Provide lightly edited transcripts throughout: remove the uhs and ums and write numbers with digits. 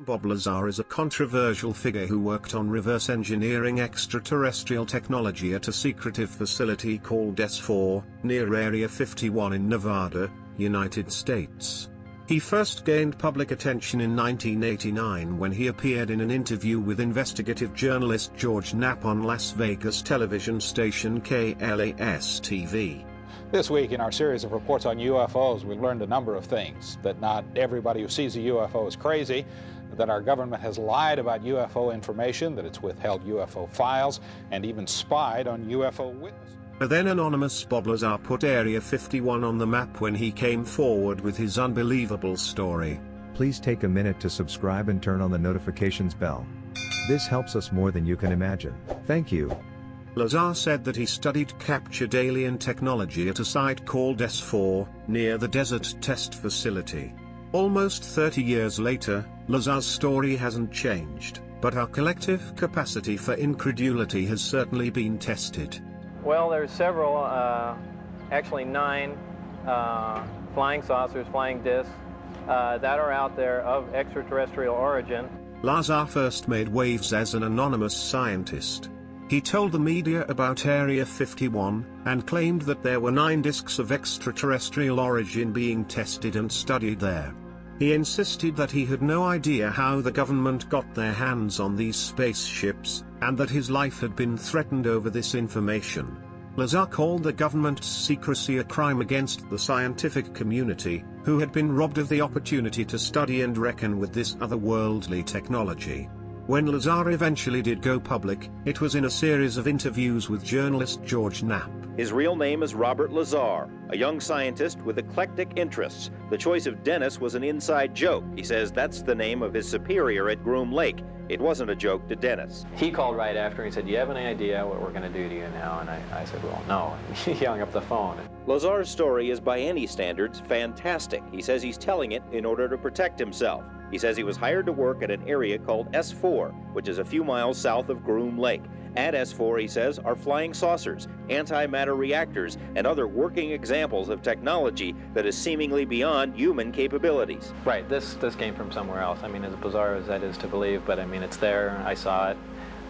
Bob Lazar is a controversial figure who worked on reverse engineering extraterrestrial technology at a secretive facility called S4, near Area 51 in Nevada, United States. He first gained public attention in 1989 when he appeared in an interview with investigative journalist George Knapp on Las Vegas television station KLAS-TV. This week in our series of reports on UFOs, we learned a number of things. That not everybody who sees a UFO is crazy, that our government has lied about UFO information, that it's withheld UFO files, and even spied on UFO witnesses. But then anonymous Bob Lazar put Area 51 on the map when he came forward with his unbelievable story. Please take a minute to subscribe and turn on the notifications bell. This helps us more than you can imagine. Thank you. Lazar said that he studied captured alien technology at a site called S4, near the Desert Test Facility. Almost 30 years later, Lazar's story hasn't changed, but our collective capacity for incredulity has certainly been tested. Well, there's several, actually 9 flying saucers, flying discs, that are out there of extraterrestrial origin. Lazar first made waves as an anonymous scientist. He told the media about Area 51, and claimed that there were 9 disks of extraterrestrial origin being tested and studied there. He insisted that he had no idea how the government got their hands on these spaceships, and that his life had been threatened over this information. Lazar called the government's secrecy a crime against the scientific community, who had been robbed of the opportunity to study and reckon with this otherworldly technology. When Lazar eventually did go public, it was in a series of interviews with journalist George Knapp. His real name is Robert Lazar, a young scientist with eclectic interests. The choice of Dennis was an inside joke. He says that's the name of his superior at Groom Lake. It wasn't a joke to Dennis. He called right after and he said, "Do you have any idea what we're going to do to you now?" And I said, "Well, no." He hung up the phone. Lazar's story is by any standards fantastic. He says he's telling it in order to protect himself. He says he was hired to work at an area called S4, which is a few miles south of Groom Lake. At S4, he says, are flying saucers, antimatter reactors, and other working examples of technology that is seemingly beyond human capabilities. Right, this came from somewhere else. I mean, as bizarre as that is to believe, but I mean, it's there, I saw it.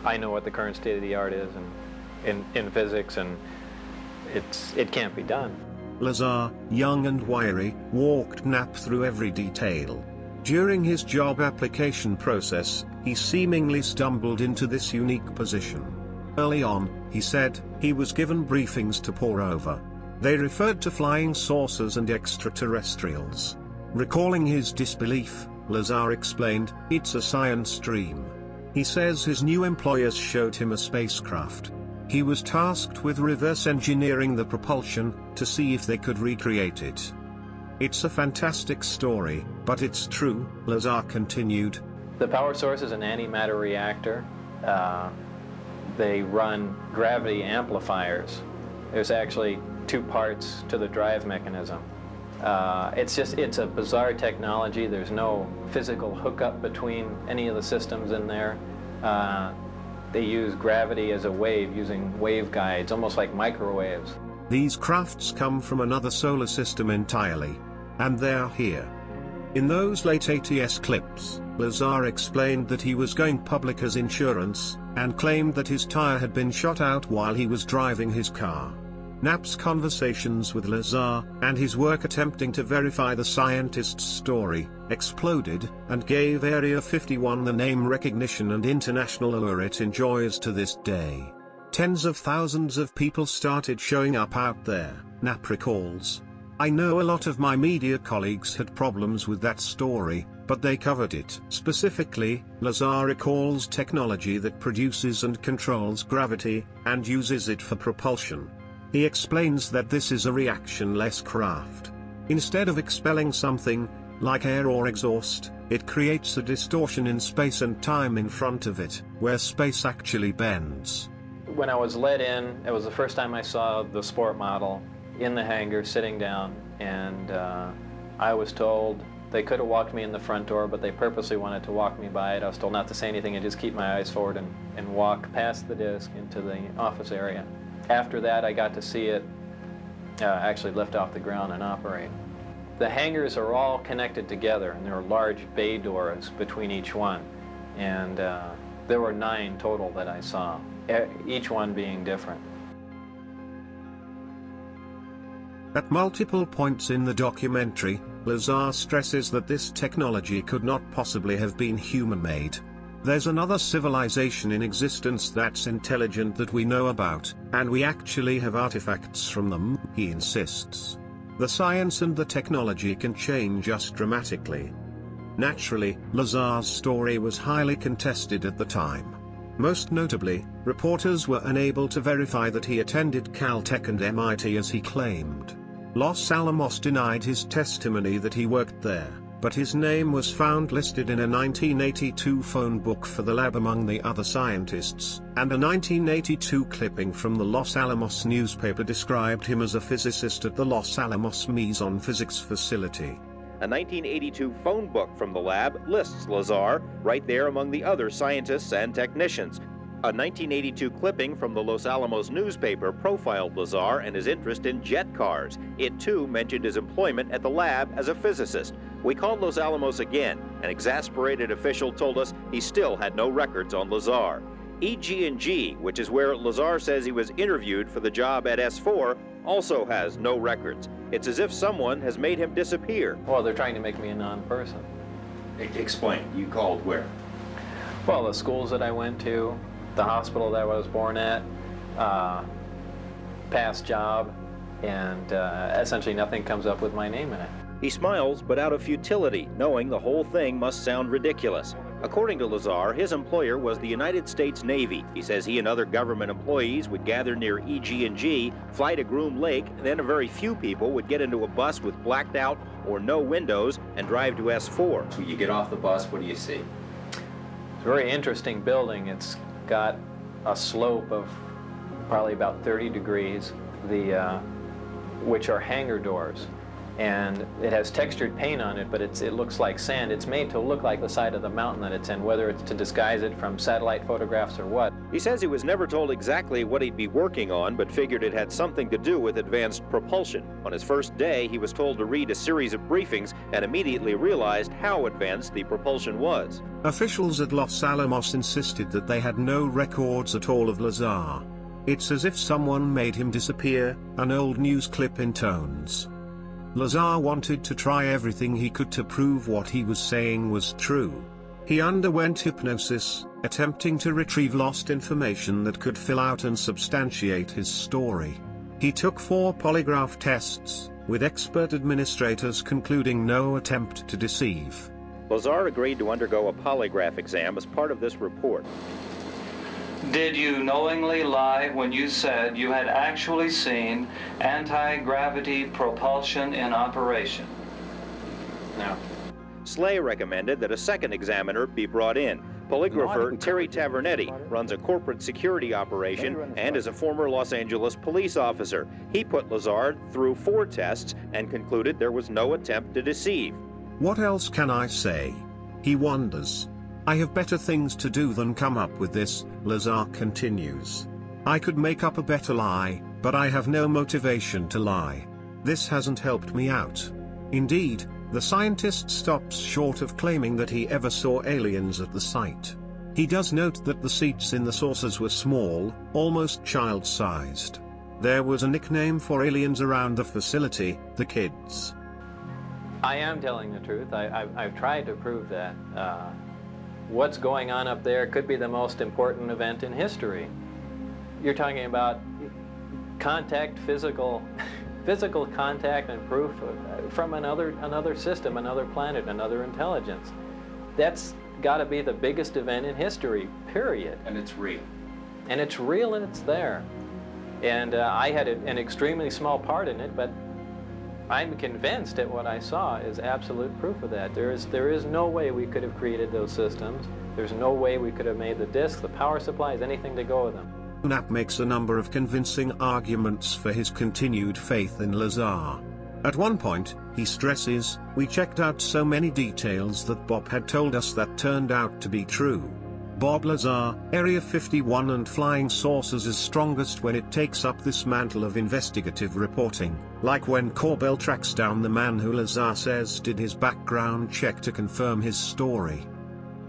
I know what the current state of the art is in physics, and it can't be done. Lazar, young and wiry, walked Knapp through every detail. During his job application process, he seemingly stumbled into this unique position. Early on, he said, he was given briefings to pore over. They referred to flying saucers and extraterrestrials. Recalling his disbelief, Lazar explained, "It's a science dream." He says his new employers showed him a spacecraft. He was tasked with reverse engineering the propulsion, to see if they could recreate it. "It's a fantastic story, but it's true," Lazar continued. The power source is an antimatter reactor. They run gravity amplifiers. There's actually 2 parts to the drive mechanism. It's a bizarre technology. There's no physical hookup between any of the systems in there. They use gravity as a wave, using waveguides, almost like microwaves. These crafts come from another solar system entirely. And they're here. In those late 80s clips, Lazar explained that he was going public as insurance, and claimed that his tire had been shot out while he was driving his car. Knapp's conversations with Lazar, and his work attempting to verify the scientist's story, exploded, and gave Area 51 the name recognition and international allure it enjoys to this day. Tens of thousands of people started showing up out there, Knapp recalls. "I know a lot of my media colleagues had problems with that story, but they covered it." Specifically, Lazar recalls technology that produces and controls gravity, and uses it for propulsion. He explains that this is a reaction-less craft. Instead of expelling something, like air or exhaust, it creates a distortion in space and time in front of it, where space actually bends. When I was let in, it was the first time I saw the sport model in the hangar sitting down, and I was told they could have walked me in the front door, but they purposely wanted to walk me by it. I was told not to say anything and just keep my eyes forward and walk past the disc into the office area. After that, I got to see it actually lift off the ground and operate. The hangars are all connected together, and there are large bay doors between each one. And there were 9 total that I saw, each one being different. At multiple points in the documentary, Lazar stresses that this technology could not possibly have been human-made. There's another civilization in existence that's intelligent that we know about, and we actually have artifacts from them, he insists. The science and the technology can change us dramatically. Naturally, Lazar's story was highly contested at the time. Most notably, reporters were unable to verify that he attended Caltech and MIT as he claimed. Los Alamos denied his testimony that he worked there, but his name was found listed in a 1982 phone book for the lab among the other scientists, and a 1982 clipping from the Los Alamos newspaper described him as a physicist at the Los Alamos Meson Physics Facility. A 1982 phone book from the lab lists Lazar right there among the other scientists and technicians. A 1982 clipping from the Los Alamos newspaper profiled Lazar and his interest in jet cars. It too mentioned his employment at the lab as a physicist. We called Los Alamos again. An exasperated official told us he still had no records on Lazar. EG&G, which is where Lazar says he was interviewed for the job at S4, also has no records. It's as if someone has made him disappear. Well, they're trying to make me a non-person. Explain. You called where? Well, the schools that I went to, the hospital that I was born at, past job, and essentially nothing comes up with my name in it. He smiles, but out of futility, knowing the whole thing must sound ridiculous. According to Lazar, his employer was the United States Navy. He says he and other government employees would gather near EG&G, fly to Groom Lake, and then a very few people would get into a bus with blacked out or no windows and drive to S4. When you get off the bus, what do you see? It's a very interesting building. It's got a slope of probably about 30 degrees, which are hangar doors. And it has textured paint on it, but it looks like sand. It's made to look like the side of the mountain that it's in, whether it's to disguise it from satellite photographs or what. He says he was never told exactly what he'd be working on, but figured it had something to do with advanced propulsion. On his first day, he was told to read a series of briefings and immediately realized how advanced the propulsion was. Officials at Los Alamos insisted that they had no records at all of Lazar. It's as if someone made him disappear, an old news clip intones. Lazar wanted to try everything he could to prove what he was saying was true. He underwent hypnosis, attempting to retrieve lost information that could fill out and substantiate his story. He took 4 polygraph tests, with expert administrators concluding no attempt to deceive. Lazar agreed to undergo a polygraph exam as part of this report. Did you knowingly lie when you said you had actually seen anti-gravity propulsion in operation? No. Slay recommended that a second examiner be brought in. Polygrapher Terry Tavernetti runs a corporate security operation and is a former Los Angeles police officer. He put Lazar through 4 tests and concluded there was no attempt to deceive. What else can I say? He wonders. I have better things to do than come up with this, Lazar continues. I could make up a better lie, but I have no motivation to lie. This hasn't helped me out. Indeed, the scientist stops short of claiming that he ever saw aliens at the site. He does note that the seats in the saucers were small, almost child-sized. There was a nickname for aliens around the facility, the kids. I am telling the truth. I've tried to prove that. What's going on up there could be the most important event in history. You're talking about contact, physical contact and proof from another system, another planet, another intelligence. That's got to be the biggest event in history, period. And it's real. And it's real and it's there. And I had an extremely small part in it, but I'm convinced that what I saw is absolute proof of that. There is no way we could have created those systems. There's no way we could have made the disks, the power supplies, anything to go with them. Knapp makes a number of convincing arguments for his continued faith in Lazar. At one point, he stresses, "We checked out so many details that Bob had told us that turned out to be true." Bob Lazar, Area 51 and flying saucers is strongest when it takes up this mantle of investigative reporting. Like when Corbell tracks down the man who Lazar says did his background check to confirm his story.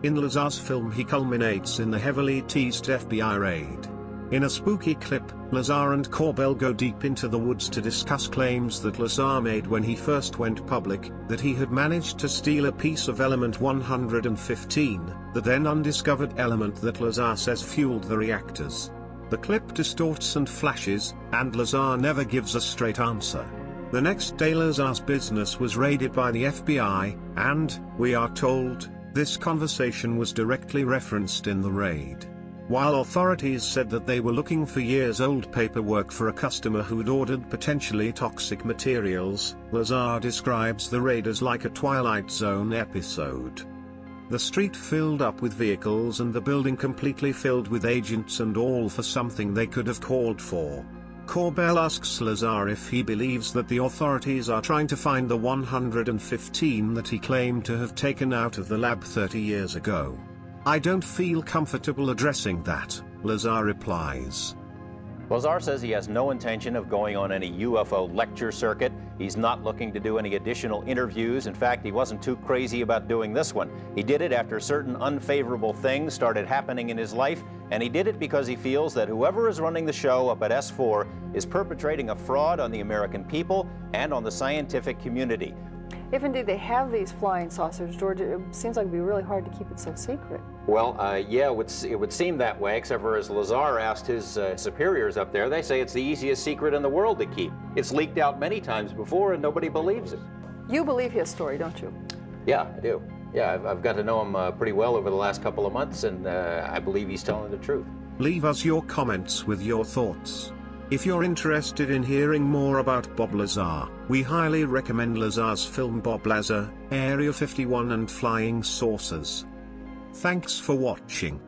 In Lazar's film, he culminates in the heavily teased FBI raid. In a spooky clip, Lazar and Corbell go deep into the woods to discuss claims that Lazar made when he first went public, that he had managed to steal a piece of element 115, the then undiscovered element that Lazar says fueled the reactors. The clip distorts and flashes, and Lazar never gives a straight answer. The next day Lazar's business was raided by the FBI, and, we are told, this conversation was directly referenced in the raid. While authorities said that they were looking for years-old paperwork for a customer who'd ordered potentially toxic materials, Lazar describes the raid as like a Twilight Zone episode. The street filled up with vehicles and the building completely filled with agents, and all for something they could have called for. Corbell asks Lazar if he believes that the authorities are trying to find the 115 that he claimed to have taken out of the lab 30 years ago. "I don't feel comfortable addressing that," Lazar replies. Lazar says he has no intention of going on any UFO lecture circuit. He's not looking to do any additional interviews. In fact, he wasn't too crazy about doing this one. He did it after certain unfavorable things started happening in his life, and he did it because he feels that whoever is running the show up at S4 is perpetrating a fraud on the American people and on the scientific community. If indeed they have these flying saucers, George, it seems like it would be really hard to keep it so secret. Well, yeah, it would seem that way, except for as Lazar asked his superiors up there, they say it's the easiest secret in the world to keep. It's leaked out many times before and nobody believes it. You believe his story, don't you? Yeah, I do. Yeah, I've got to know him pretty well over the last couple of months, and I believe he's telling the truth. Leave us your comments with your thoughts. If you're interested in hearing more about Bob Lazar, we highly recommend Lazar's film Bob Lazar, Area 51 and Flying Saucers. Thanks for watching.